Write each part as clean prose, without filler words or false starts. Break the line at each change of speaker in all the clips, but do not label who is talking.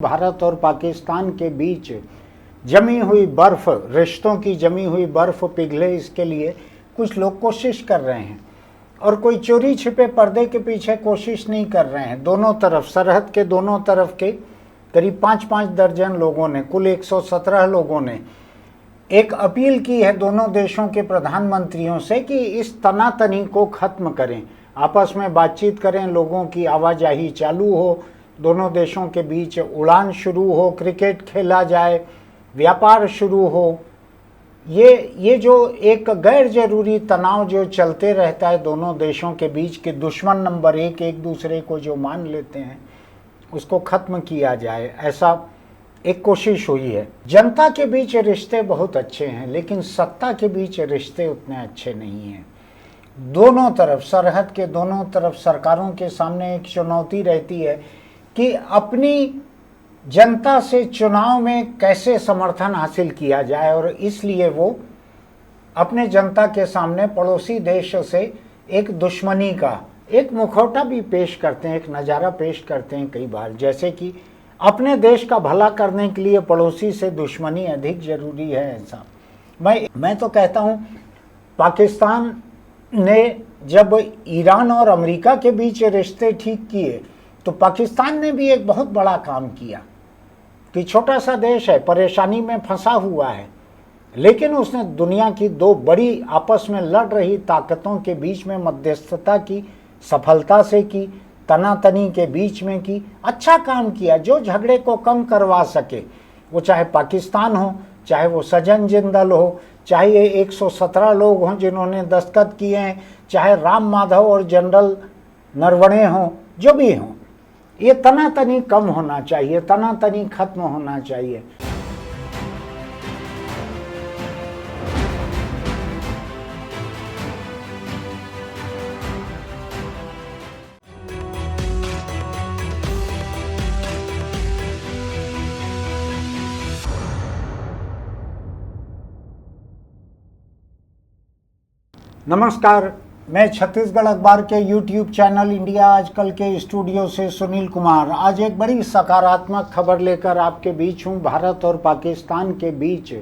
भारत और पाकिस्तान के बीच जमी हुई बर्फ, रिश्तों की जमी हुई बर्फ पिघले, इसके लिए कुछ लोग कोशिश कर रहे हैं और कोई चोरी छिपे पर्दे के पीछे कोशिश नहीं कर रहे हैं। दोनों तरफ, सरहद के दोनों तरफ के करीब 5-5 दर्जन लोगों ने, कुल 117 लोगों ने एक अपील की है दोनों देशों के प्रधानमंत्रियों से कि इस तनातनी को खत्म करें, आपस में बातचीत करें, लोगों की आवाजाही चालू हो, दोनों देशों के बीच उड़ान शुरू हो, क्रिकेट खेला जाए, व्यापार शुरू हो। ये जो एक गैर जरूरी तनाव जो चलते रहता है दोनों देशों के बीच के दुश्मन नंबर एक दूसरे को जो मान लेते हैं, उसको खत्म किया जाए, ऐसा एक कोशिश हुई है। जनता के बीच रिश्ते बहुत अच्छे हैं, लेकिन सत्ता के बीच रिश्ते उतने अच्छे नहीं हैं। दोनों तरफ, सरहद के दोनों तरफ सरकारों के सामने एक चुनौती रहती है कि अपनी जनता से चुनाव में कैसे समर्थन हासिल किया जाए, और इसलिए वो अपने जनता के सामने पड़ोसी देश से एक दुश्मनी का एक मुखौटा भी पेश करते हैं, एक नज़ारा पेश करते हैं कई बार, जैसे कि अपने देश का भला करने के लिए पड़ोसी से दुश्मनी अधिक जरूरी है। ऐसा मैं तो कहता हूँ, पाकिस्तान ने जब ईरान और अमेरिका के बीच रिश्ते ठीक किए तो पाकिस्तान ने भी एक बहुत बड़ा काम किया कि छोटा सा देश है, परेशानी में फंसा हुआ है, लेकिन उसने दुनिया की दो बड़ी आपस में लड़ रही ताकतों के बीच में मध्यस्थता की, सफलता से की, तनातनी के बीच में की, अच्छा काम किया जो झगड़े को कम करवा सके। वो चाहे पाकिस्तान हो, चाहे वो सज्जन जिंदल हो, चाहे ये 117 लोग हों जिन्होंने दस्तखत किए हैं, चाहे राम माधव और जनरल नरवणे हों, जो भी हों, ये तनातनी कम होना चाहिए, तनातनी खत्म होना चाहिए। नमस्कार, मैं छत्तीसगढ़ अखबार के YouTube चैनल इंडिया आजकल के स्टूडियो से सुनील कुमार आज एक बड़ी सकारात्मक खबर लेकर आपके बीच हूँ। भारत और पाकिस्तान के बीच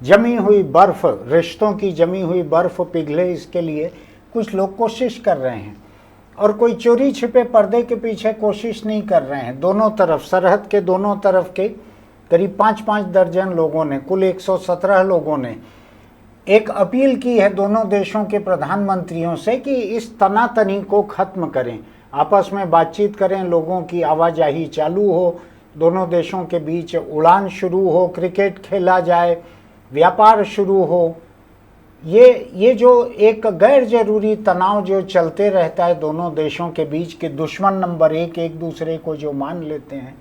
जमी हुई बर्फ, रिश्तों की जमी हुई बर्फ पिघले, इसके लिए कुछ लोग कोशिश कर रहे हैं और कोई चोरी छिपे पर्दे के पीछे कोशिश नहीं कर रहे हैं। दोनों तरफ, सरहद के दोनों तरफ के करीब 5-5 दर्जन लोगों ने, कुल 117 लोगों ने एक अपील की है दोनों देशों के प्रधानमंत्रियों से कि इस तनातनी को खत्म करें, आपस में बातचीत करें, लोगों की आवाजाही चालू हो, दोनों देशों के बीच उड़ान शुरू हो, क्रिकेट खेला जाए, व्यापार शुरू हो। ये जो एक गैर जरूरी तनाव जो चलते रहता है दोनों देशों के बीच के दुश्मन नंबर एक दूसरे को जो मान लेते हैं,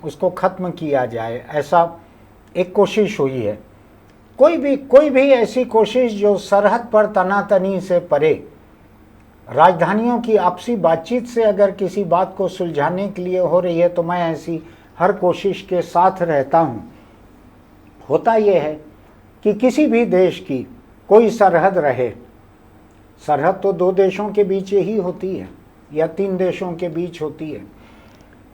उसको खत्म किया जाए, ऐसा एक कोशिश हुई है। कोई भी ऐसी कोशिश जो सरहद पर तनातनी से परे, राजधानियों की आपसी बातचीत से अगर किसी बात को सुलझाने के लिए हो रही है, तो मैं ऐसी हर कोशिश के साथ रहता हूँ। होता यह है कि किसी भी देश की कोई सरहद रहे, सरहद तो 2 देशों के बीच ही होती है या 3 देशों के बीच होती है।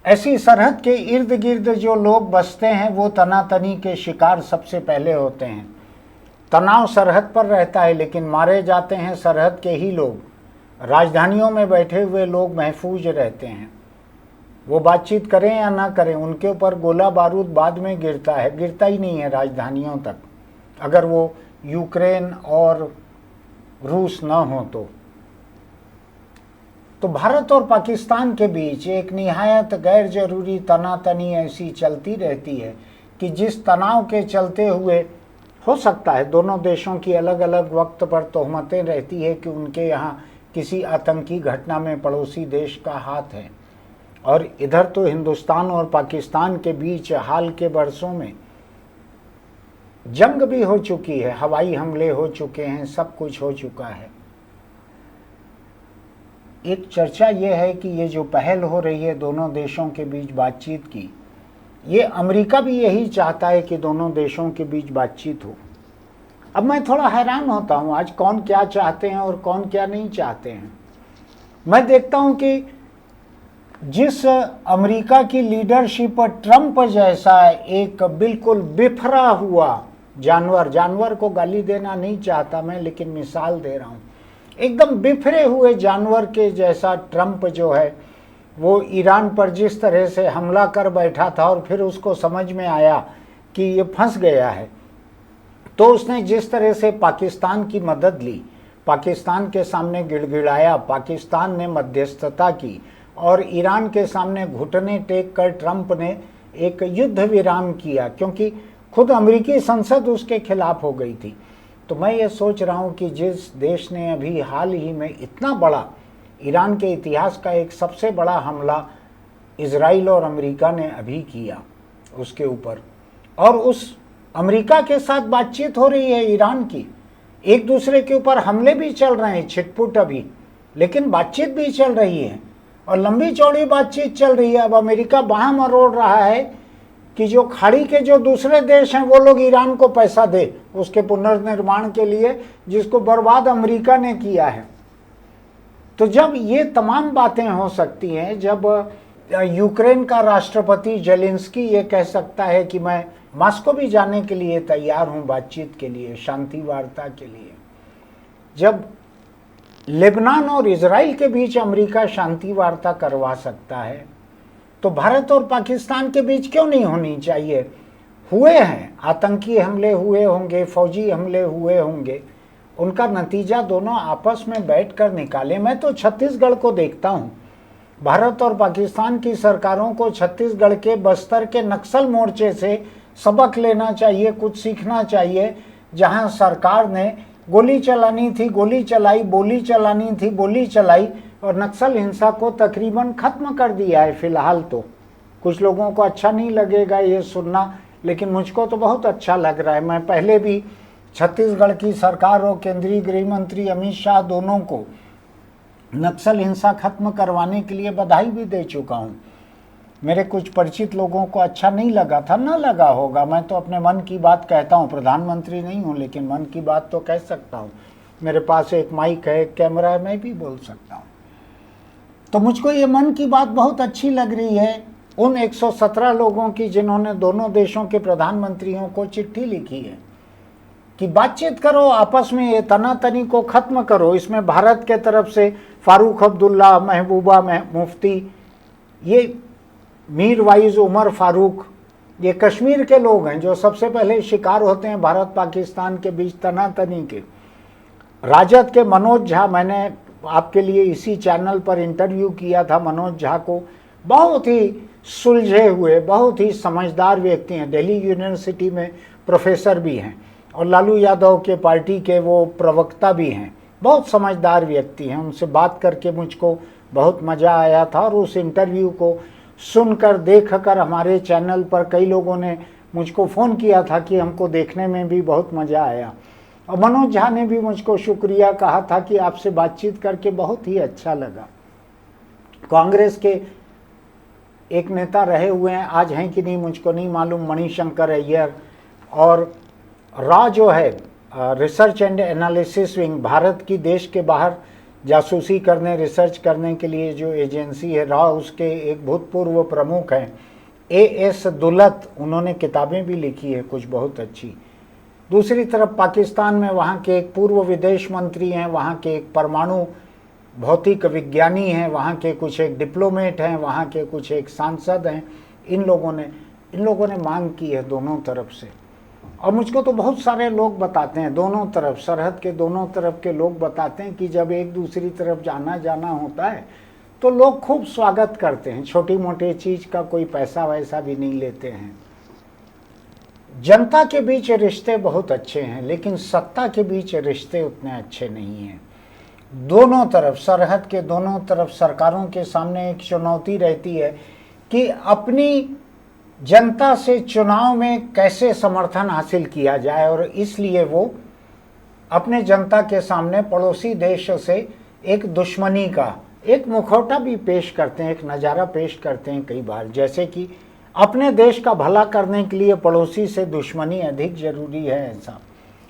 ऐसी सरहद के इर्द गिर्द जो लोग बसते हैं वो तनातनी के शिकार सबसे पहले होते हैं। तनाव सरहद पर रहता है, लेकिन मारे जाते हैं सरहद के ही लोग। राजधानियों में बैठे हुए लोग महफूज रहते हैं, वो बातचीत करें या ना करें, उनके ऊपर गोला बारूद बाद में गिरता है, गिरता ही नहीं है राजधानियों तक, अगर वो यूक्रेन और रूस न हो तो भारत और पाकिस्तान के बीच एक निहायत गैर जरूरी तनातनी ऐसी चलती रहती है कि जिस तनाव के चलते हुए हो सकता है दोनों देशों की अलग अलग वक्त पर तोहमतें रहती है कि उनके यहाँ किसी आतंकी घटना में पड़ोसी देश का हाथ है, और इधर तो हिंदुस्तान और पाकिस्तान के बीच हाल के बरसों में जंग भी हो चुकी है, हवाई हमले हो चुके हैं, सब कुछ हो चुका है। एक चर्चा ये है कि ये जो पहल हो रही है दोनों देशों के बीच बातचीत की, ये अमेरिका भी यही चाहता है कि दोनों देशों के बीच बातचीत हो। अब मैं थोड़ा हैरान होता हूँ आज कौन क्या चाहते हैं और कौन क्या नहीं चाहते हैं। मैं देखता हूँ कि जिस अमेरिका की लीडरशिप ट्रंप जैसा एक बिल्कुल बिफरा हुआ जानवर को गाली देना नहीं चाहता मैं, लेकिन मिसाल दे रहा हूँ, एकदम बिफरे हुए जानवर के जैसा ट्रंप जो है वो ईरान पर जिस तरह से हमला कर बैठा था और फिर उसको समझ में आया कि ये फंस गया है, तो उसने जिस तरह से पाकिस्तान की मदद ली, पाकिस्तान के सामने गिड़गिड़ाया, पाकिस्तान ने मध्यस्थता की और ईरान के सामने घुटने टेक कर ट्रंप ने एक युद्ध विराम किया, क्योंकि खुद अमेरिकी संसद उसके खिलाफ हो गई थी। तो मैं ये सोच रहा हूँ कि जिस देश ने अभी हाल ही में इतना बड़ा, ईरान के इतिहास का एक सबसे बड़ा हमला इजराइल और अमेरिका ने अभी किया उसके ऊपर, और उस अमेरिका के साथ बातचीत हो रही है ईरान की, एक दूसरे के ऊपर हमले भी चल रहे हैं छिटपुट अभी, लेकिन बातचीत भी चल रही है और लंबी चौड़ी बातचीत चल रही है। अब अमेरिका बांह मरोड़ रहा है कि जो खाड़ी के जो दूसरे देश हैं वो लोग ईरान को पैसा दे उसके पुनर्निर्माण के लिए, जिसको बर्बाद अमेरिका ने किया है। तो जब ये तमाम बातें हो सकती हैं, जब यूक्रेन का राष्ट्रपति जेलेंस्की ये कह सकता है कि मैं मॉस्को भी जाने के लिए तैयार हूं बातचीत के लिए, शांति वार्ता के लिए, जब लेबनान और इजराइल के बीच अमेरिका शांति वार्ता करवा सकता है, तो भारत और पाकिस्तान के बीच क्यों नहीं होनी चाहिए? हुए हैं, आतंकी हमले हुए होंगे, फौजी हमले हुए होंगे, उनका नतीजा दोनों आपस में बैठकर निकालें। मैं तो छत्तीसगढ़ को देखता हूं, भारत और पाकिस्तान की सरकारों को छत्तीसगढ़ के बस्तर के नक्सल मोर्चे से सबक लेना चाहिए, कुछ सीखना चाहिए, जहां सरकार ने गोली चलानी थी गोली चलाई, बोली चलानी थी बोली चलाई, और नक्सल हिंसा को तकरीबन खत्म कर दिया है फिलहाल। तो कुछ लोगों को अच्छा नहीं लगेगा ये सुनना, लेकिन मुझको तो बहुत अच्छा लग रहा है। मैं पहले भी छत्तीसगढ़ की सरकार और केंद्रीय गृह मंत्री अमित शाह दोनों को नक्सल हिंसा खत्म करवाने के लिए बधाई भी दे चुका हूँ। मेरे कुछ परिचित लोगों को अच्छा नहीं लगा था, ना लगा होगा, मैं तो अपने मन की बात कहता हूँ, प्रधानमंत्री नहीं हूँ लेकिन मन की बात तो कह सकता हूँ। मेरे पास एक माइक है, एक कैमरा है, मैं भी बोल सकता हूँ। तो मुझको ये मन की बात बहुत अच्छी लग रही है उन 117 लोगों की जिन्होंने दोनों देशों के प्रधानमंत्रियों को चिट्ठी लिखी है कि बातचीत करो, आपस में ये तनातनी को खत्म करो। इसमें भारत के तरफ से फारूक अब्दुल्ला, महबूबा मुफ्ती, ये मीरवाइज उमर फारूक, ये कश्मीर के लोग हैं जो सबसे पहले शिकार होते हैं भारत पाकिस्तान के बीच तनातनी के। राजद के मनोज झा, मैंने आपके लिए इसी चैनल पर इंटरव्यू किया था मनोज झा को, बहुत ही सुलझे हुए, बहुत ही समझदार व्यक्ति हैं, दिल्ली यूनिवर्सिटी में प्रोफेसर भी हैं और लालू यादव के पार्टी के वो प्रवक्ता भी हैं, बहुत समझदार व्यक्ति हैं। उनसे बात करके मुझको बहुत मज़ा आया था और उस इंटरव्यू को सुनकर देखकर हमारे चैनल पर कई लोगों ने मुझको फ़ोन किया था कि हमको देखने में भी बहुत मज़ा आया, और मनोज झा ने भी मुझको शुक्रिया कहा था कि आपसे बातचीत करके बहुत ही अच्छा लगा। कांग्रेस के एक नेता रहे हुए हैं, आज हैं कि नहीं मुझको नहीं मालूम, मणिशंकर अय्यर, और रॉ जो है research and analysis wing, Bharat की देश के बाहर जासूसी करने, रिसर्च करने के लिए जो एजेंसी है रॉ, उसके एक भूतपूर्व प्रमुख हैं AS दुलत, उन्होंने किताबें भी लिखी है कुछ बहुत अच्छी। दूसरी तरफ पाकिस्तान में वहाँ के एक पूर्व विदेश मंत्री हैं, वहाँ के एक परमाणु भौतिक विज्ञानी हैं, वहाँ के कुछ एक डिप्लोमेट हैं, वहाँ के कुछ एक सांसद हैं। इन लोगों ने मांग की है दोनों तरफ से, और मुझको तो बहुत सारे लोग बताते हैं, दोनों तरफ, सरहद के दोनों तरफ के लोग बताते हैं कि जब एक दूसरी तरफ जाना होता है तो लोग खूब स्वागत करते हैं, छोटी मोटी चीज़ का कोई पैसा वैसा भी नहीं लेते हैं। जनता के बीच रिश्ते बहुत अच्छे हैं, लेकिन सत्ता के बीच रिश्ते उतने अच्छे नहीं हैं। दोनों तरफ, सरहद के दोनों तरफ सरकारों के सामने एक चुनौती रहती है कि अपनी जनता से चुनाव में कैसे समर्थन हासिल किया जाए, और इसलिए वो अपने जनता के सामने पड़ोसी देश से एक दुश्मनी का एक मुखौटा भी पेश करते हैं, एक नज़ारा पेश करते हैं कई बार, जैसे कि अपने देश का भला करने के लिए पड़ोसी से दुश्मनी अधिक जरूरी है। ऐसा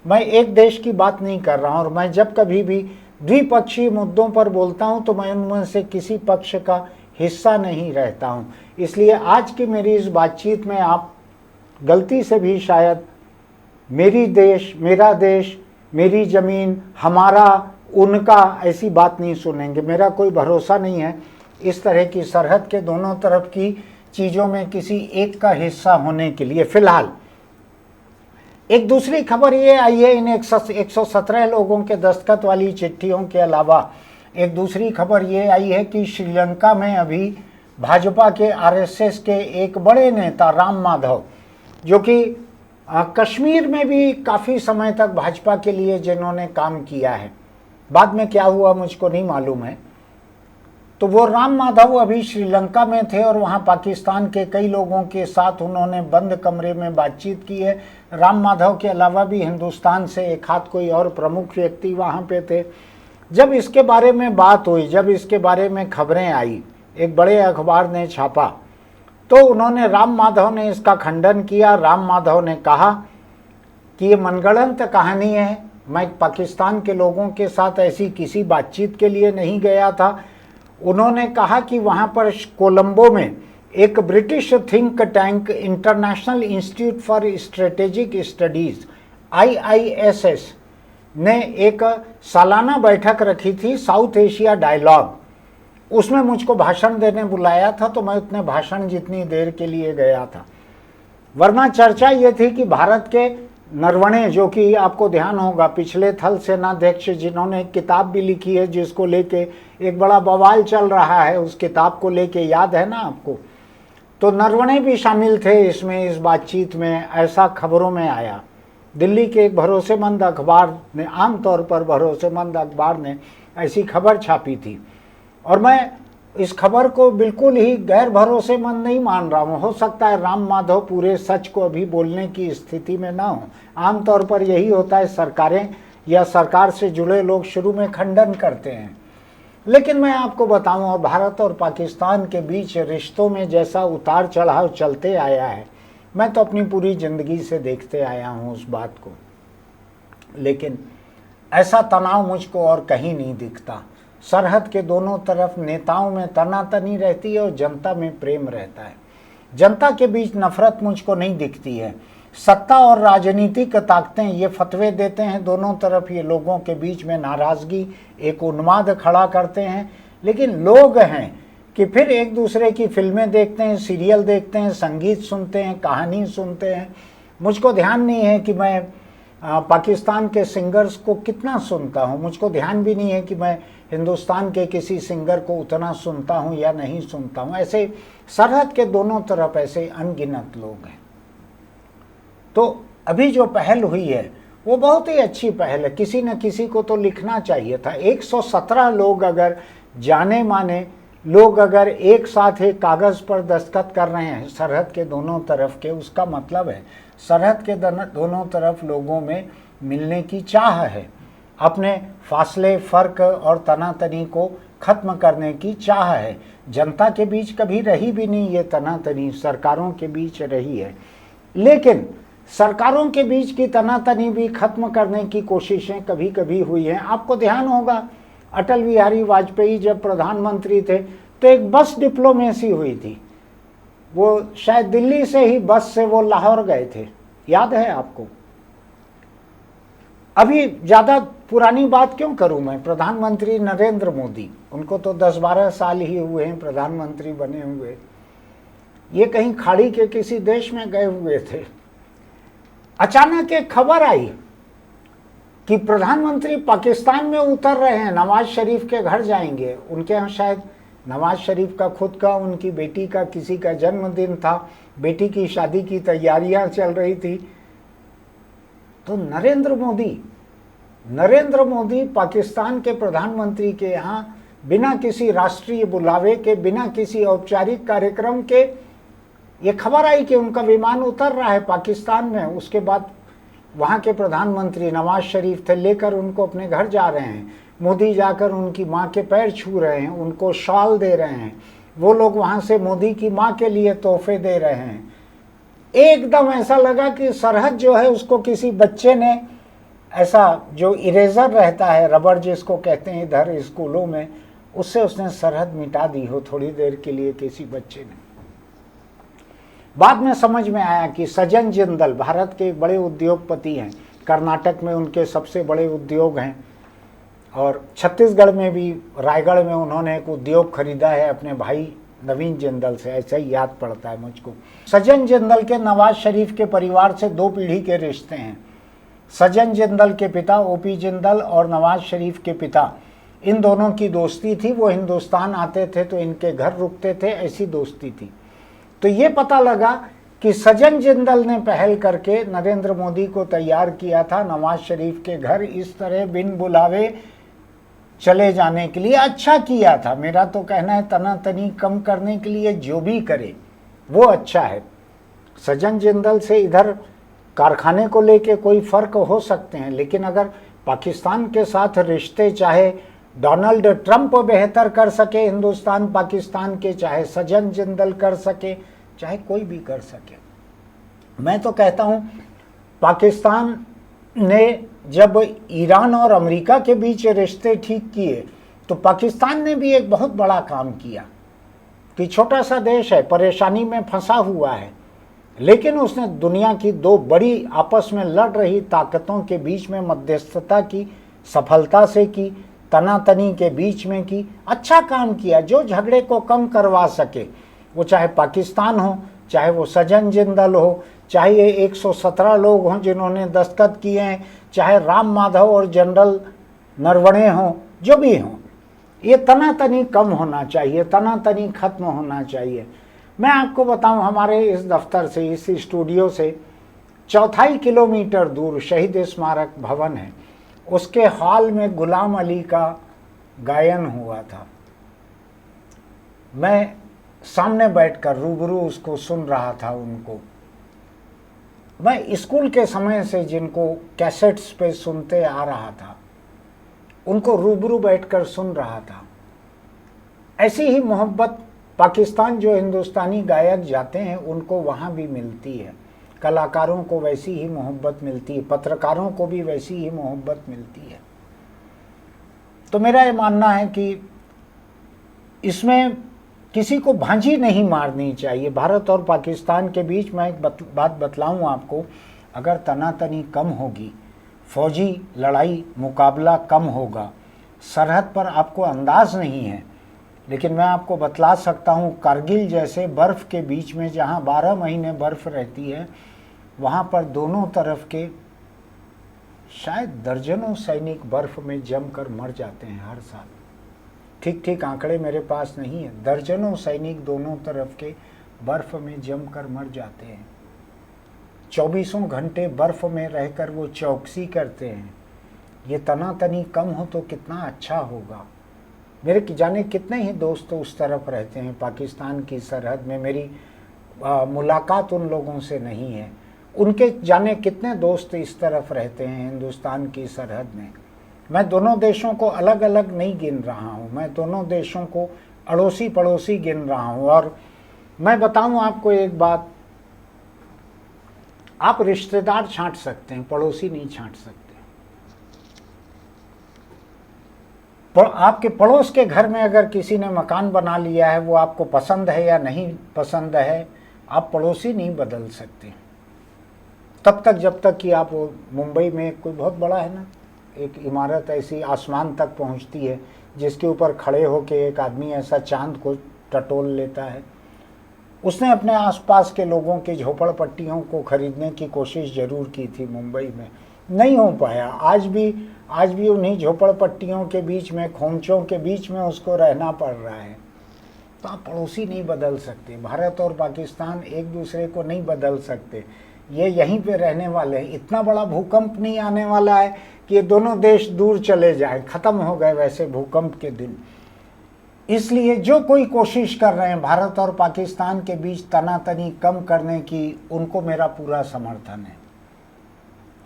मैं एक देश की बात नहीं कर रहा हूँ, और मैं जब कभी भी द्विपक्षीय मुद्दों पर बोलता हूँ तो मैं उनमें से किसी पक्ष का हिस्सा नहीं रहता हूँ। इसलिए आज की मेरी इस बातचीत में आप गलती से भी शायद मेरी देश, मेरा देश, मेरी ज़मीन, हमारा, उनका ऐसी बात नहीं सुनेंगे। मेरा कोई भरोसा नहीं है इस तरह की सरहद के दोनों तरफ की चीज़ों में किसी एक का हिस्सा होने के लिए। फिलहाल एक दूसरी खबर ये आई है, इन 117 लोगों के दस्तखत वाली चिट्ठियों के अलावा एक दूसरी खबर ये आई है कि श्रीलंका में अभी भाजपा के आरएसएस के एक बड़े नेता राम माधव, जो कि कश्मीर में भी काफ़ी समय तक भाजपा के लिए जिन्होंने काम किया है, बाद में क्या हुआ मुझको नहीं मालूम है, तो वो राम माधव अभी श्रीलंका में थे और वहाँ पाकिस्तान के कई लोगों के साथ उन्होंने बंद कमरे में बातचीत की है। राम माधव के अलावा भी हिंदुस्तान से एक हाथ कोई और प्रमुख व्यक्ति वहाँ पे थे। जब इसके बारे में बात हुई, जब इसके बारे में खबरें आई, एक बड़े अखबार ने छापा, तो उन्होंने, राम माधव ने इसका खंडन किया। राम माधव ने कहा कि ये मनगढ़ंत कहानी है, मैं पाकिस्तान के लोगों के साथ ऐसी किसी बातचीत के लिए नहीं गया था। उन्होंने कहा कि वहाँ पर कोलंबो में एक British think tank international institute for strategic studies IISS ने एक सालाना बैठक रखी थी, साउथ एशिया डायलॉग। उसमें मुझको भाषण देने बुलाया था, तो मैं उतने भाषण जितनी देर के लिए गया था। वरना चर्चा ये थी कि भारत के नरवणे, जो कि आपको ध्यान होगा पिछले थल सेनाध्यक्ष जिन्होंने एक किताब भी लिखी है जिसको लेके एक बड़ा बवाल चल रहा है, उस किताब को लेके, याद है ना आपको, तो नरवणे भी शामिल थे इसमें, इस बातचीत में, ऐसा खबरों में आया। दिल्ली के एक भरोसेमंद अखबार ने, आमतौर पर भरोसेमंद अखबार ने ऐसी खबर छापी थी, और मैं इस खबर को बिल्कुल ही गैर भरोसेमंद नहीं मान रहा हूँ। हो सकता है राम माधव पूरे सच को अभी बोलने की स्थिति में ना हो। आमतौर पर यही होता है, सरकारें या सरकार से जुड़े लोग शुरू में खंडन करते हैं। लेकिन मैं आपको बताऊं, और भारत और पाकिस्तान के बीच रिश्तों में जैसा उतार चढ़ाव चलते आया है, मैं तो अपनी पूरी ज़िंदगी से देखते आया हूँ उस बात को, लेकिन ऐसा तनाव मुझको और कहीं नहीं दिखता। सरहद के दोनों तरफ नेताओं में तनातनी रहती है और जनता में प्रेम रहता है। जनता के बीच नफरत मुझको नहीं दिखती है। सत्ता और राजनीतिक ताकतें ये फतवे देते हैं दोनों तरफ, ये लोगों के बीच में नाराज़गी, एक उन्माद खड़ा करते हैं। लेकिन लोग हैं कि फिर एक दूसरे की फिल्में देखते हैं, सीरियल देखते हैं, संगीत सुनते हैं, कहानी सुनते हैं। मुझको ध्यान नहीं है कि मैं पाकिस्तान के सिंगर्स को कितना सुनता हूँ, मुझको ध्यान भी नहीं है कि मैं हिंदुस्तान के किसी सिंगर को उतना सुनता हूँ या नहीं सुनता हूँ। ऐसे सरहद के दोनों तरफ ऐसे अनगिनत लोग हैं। तो अभी जो पहल हुई है वो बहुत ही अच्छी पहल है, किसी न किसी को तो लिखना चाहिए था। 117 लोग अगर, जाने माने लोग अगर एक साथ एक कागज़ पर दस्तखत कर रहे हैं सरहद के दोनों तरफ के, उसका मतलब है सरहद के दोनों तरफ लोगों में मिलने की चाह है, अपने फासले, फ़र्क और तनातनी को ख़त्म करने की चाह है। जनता के बीच कभी रही भी नहीं ये तनातनी, सरकारों के बीच रही है। लेकिन सरकारों के बीच की तनातनी भी ख़त्म करने की कोशिशें कभी कभी हुई हैं। आपको ध्यान होगा, अटल बिहारी वाजपेयी जब प्रधानमंत्री थे तो एक बस डिप्लोमेसी हुई थी। वो शायद दिल्ली से ही बस से वो लाहौर गए थे, याद है आपको। अभी ज़्यादा पुरानी बात क्यों करूं मैं, प्रधानमंत्री नरेंद्र मोदी, उनको तो 10-12 साल ही हुए हैं प्रधानमंत्री बने हुए। ये कहीं खाड़ी के किसी देश में गए हुए थे। अचानक एक खबर आई कि प्रधानमंत्री पाकिस्तान में उतर रहे हैं, नवाज शरीफ के घर जाएंगे। उनके यहाँ शायद नवाज शरीफ का खुद का, उनकी बेटी का, किसी का जन्मदिन था, बेटी की शादी की तैयारियां चल रही थी। तो नरेंद्र मोदी पाकिस्तान के प्रधानमंत्री के यहाँ बिना किसी राष्ट्रीय बुलावे के, बिना किसी औपचारिक कार्यक्रम के, ये खबर आई कि उनका विमान उतर रहा है पाकिस्तान में। उसके बाद वहाँ के प्रधानमंत्री नवाज शरीफ थे, लेकर उनको अपने घर जा रहे हैं। मोदी जाकर उनकी माँ के पैर छू रहे हैं, उनको शॉल दे रहे हैं। वो लोग वहाँ से मोदी की माँ के लिए तोहफे दे रहे हैं। एकदम ऐसा लगा कि सरहद जो है उसको किसी बच्चे ने, ऐसा जो इरेजर रहता है, रबर जिसको कहते हैं इधर स्कूलों में, उससे उसने सरहद मिटा दी हो थोड़ी देर के लिए किसी बच्चे ने। बाद में समझ में आया कि सज्जन जिंदल भारत के एक बड़े उद्योगपति हैं, कर्नाटक में उनके सबसे बड़े उद्योग हैं, और छत्तीसगढ़ में भी रायगढ़ में उन्होंने एक उद्योग खरीदा है अपने भाई नवीन जिंदल से, ऐसा ही याद पड़ता है मुझको। सज्जन जिंदल के नवाज शरीफ के परिवार से 2 पीढ़ी के रिश्ते हैं। सज्जन जिंदल के पिता ओपी जिंदल और नवाज शरीफ के पिता, इन दोनों की दोस्ती थी। वो हिंदुस्तान आते थे तो इनके घर रुकते थे, ऐसी दोस्ती थी। तो ये पता लगा कि सज्जन जिंदल ने पहल करके नरेंद्र मोदी को तैयार किया था नवाज शरीफ के घर इस तरह बिन बुलावे चले जाने के लिए। अच्छा किया था, मेरा तो कहना है तनातनी कम करने के लिए जो भी करे वो अच्छा है। सज्जन जिंदल से इधर कारखाने को लेके कोई फर्क हो सकते हैं, लेकिन अगर पाकिस्तान के साथ रिश्ते चाहे डोनाल्ड ट्रंप बेहतर कर सके हिंदुस्तान पाकिस्तान के, चाहे सज्जन जिंदल कर सके, चाहे कोई भी कर सके। मैं तो कहता हूं पाकिस्तान ने जब ईरान और अमेरिका के बीच रिश्ते ठीक किए तो पाकिस्तान ने भी एक बहुत बड़ा काम किया कि छोटा सा देश है, परेशानी में फंसा हुआ है, लेकिन उसने दुनिया की 2 बड़ी आपस में लड़ रही ताकतों के बीच में मध्यस्थता की, सफलता से की, तनातनी के बीच में की, अच्छा काम किया। जो झगड़े को कम करवा सके, वो चाहे पाकिस्तान हो, चाहे वो सज्जन जिंदल हो, चाहे ये 117 लोग हों जिन्होंने दस्तखत किए हैं, चाहे राम माधव और जनरल नरवणे हों, जो भी हों, ये तनातनी कम होना चाहिए, तनातनी खत्म होना चाहिए। मैं आपको बताऊं, हमारे इस दफ्तर से, इस स्टूडियो से 4 किलोमीटर दूर शहीद स्मारक भवन है, उसके हॉल में गुलाम अली का गायन हुआ था। मैं सामने बैठकर रूबरू उसको सुन रहा था। उनको मैं स्कूल के समय से जिनको कैसेट्स पे सुनते आ रहा था, उनको रूबरू बैठकर सुन रहा था। ऐसी ही मोहब्बत पाकिस्तान जो हिंदुस्तानी गायक जाते हैं उनको वहाँ भी मिलती है, कलाकारों को वैसी ही मोहब्बत मिलती है, पत्रकारों को भी वैसी ही मोहब्बत मिलती है। तो मेरा ये मानना है कि इसमें किसी को भांजी नहीं मारनी चाहिए। भारत और पाकिस्तान के बीच में एक बात बतलाऊं आपको, अगर तनातनी कम होगी, फौजी लड़ाई मुकाबला कम होगा, सरहद पर आपको अंदाज नहीं है, लेकिन मैं आपको बतला सकता हूं, कारगिल जैसे बर्फ़ के बीच में जहां 12 महीने बर्फ़ रहती है, वहां पर दोनों तरफ के शायद दर्जनों सैनिक बर्फ़ में जमकर मर जाते हैं हर साल। ठीक आंकड़े मेरे पास नहीं है, दर्जनों सैनिक दोनों तरफ के बर्फ़ में जमकर मर जाते हैं। 24 घंटे बर्फ़ में रहकर वो चौकसी करते हैं। ये तनातनी कम हो तो कितना अच्छा होगा। मेरे जाने कितने ही दोस्त उस तरफ रहते हैं पाकिस्तान की सरहद में। मेरी मुलाकात उन लोगों से नहीं है। उनके जाने कितने दोस्त इस तरफ रहते हैं हिंदुस्तान की सरहद में। मैं दोनों देशों को अलग अलग नहीं गिन रहा हूँ, मैं दोनों देशों को अड़ोसी पड़ोसी गिन रहा हूँ। और मैं बताऊँ आपको एक बात, आप रिश्तेदार छांट सकते हैं, पड़ोसी नहीं छांट सकते। आपके पड़ोस के घर में अगर किसी ने मकान बना लिया है, वो आपको पसंद है या नहीं पसंद है, आप पड़ोसी नहीं बदल सकते तब तक जब तक कि आप मुंबई में कोई बहुत बड़ा है ना, एक इमारत ऐसी आसमान तक पहुंचती है जिसके ऊपर खड़े होकर एक आदमी ऐसा चांद को टटोल लेता है। उसने अपने आसपास के लोगों की झोपड़पट्टियों को खरीदने की कोशिश जरूर की थी मुंबई में, नहीं हो पाया। आज भी उन्हीं झोपड़पट्टियों के बीच में, खोमचों के बीच में उसको रहना पड़ रहा है। तो आप पड़ोसी नहीं बदल सकते। भारत और पाकिस्तान एक दूसरे को नहीं बदल सकते, ये यहीं पे रहने वाले हैं। इतना बड़ा भूकंप नहीं आने वाला है कि ये दोनों देश दूर चले जाएं, खत्म हो गए वैसे भूकंप के दिन। इसलिए जो कोई कोशिश कर रहे हैं भारत और पाकिस्तान के बीच तनातनी कम करने की, उनको मेरा पूरा समर्थन है।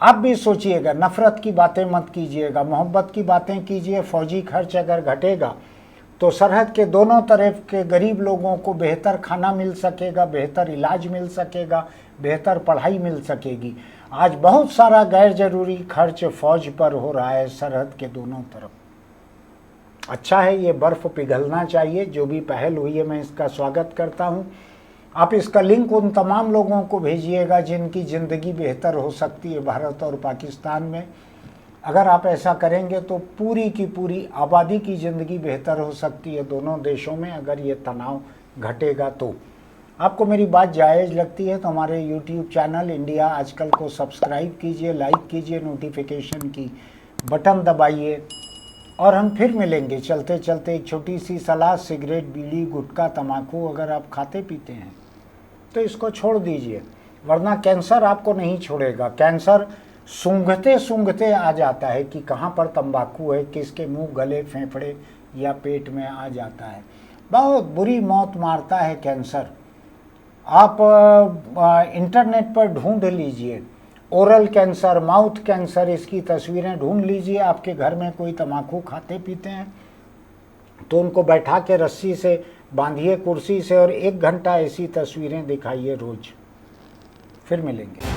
आप भी सोचिएगा, नफरत की बातें मत कीजिएगा, मोहब्बत की बातें कीजिए। फौजी खर्च अगर घटेगा तो सरहद के दोनों तरफ के गरीब लोगों को बेहतर खाना मिल सकेगा, बेहतर इलाज मिल सकेगा, बेहतर पढ़ाई मिल सकेगी। आज बहुत सारा गैर जरूरी खर्च फौज पर हो रहा है सरहद के दोनों तरफ। अच्छा है, ये बर्फ़ पिघलना चाहिए। जो भी पहल हुई है मैं इसका स्वागत करता हूँ। आप इसका लिंक उन तमाम लोगों को भेजिएगा जिनकी ज़िंदगी बेहतर हो सकती है भारत और पाकिस्तान में। अगर आप ऐसा करेंगे तो पूरी की पूरी आबादी की ज़िंदगी बेहतर हो सकती है दोनों देशों में, अगर ये तनाव घटेगा तो। आपको मेरी बात जायज़ लगती है तो हमारे YouTube चैनल इंडिया आजकल को सब्सक्राइब कीजिए, लाइक कीजिए, नोटिफिकेशन की बटन दबाइए। और हम फिर मिलेंगे। चलते चलते एक छोटी सी सलाह, सिगरेट, बीड़ी, गुटखा, तम्बाकू अगर आप खाते पीते हैं तो इसको छोड़ दीजिए, वरना कैंसर आपको नहीं छोड़ेगा। कैंसर सूंघते सूंघते आ जाता है कि कहाँ पर तंबाकू है, किसके मुंह, गले, फेफड़े या पेट में आ जाता है। बहुत बुरी मौत मारता है कैंसर। आप इंटरनेट पर ढूंढ लीजिए, ओरल कैंसर, माउथ कैंसर, इसकी तस्वीरें ढूंढ लीजिए। आपके घर में कोई तम्बाकू खाते पीते हैं तो उनको बैठा के रस्सी से बांधिए कुर्सी से और 1 घंटा ऐसी तस्वीरें दिखाइए रोज। फिर मिलेंगे।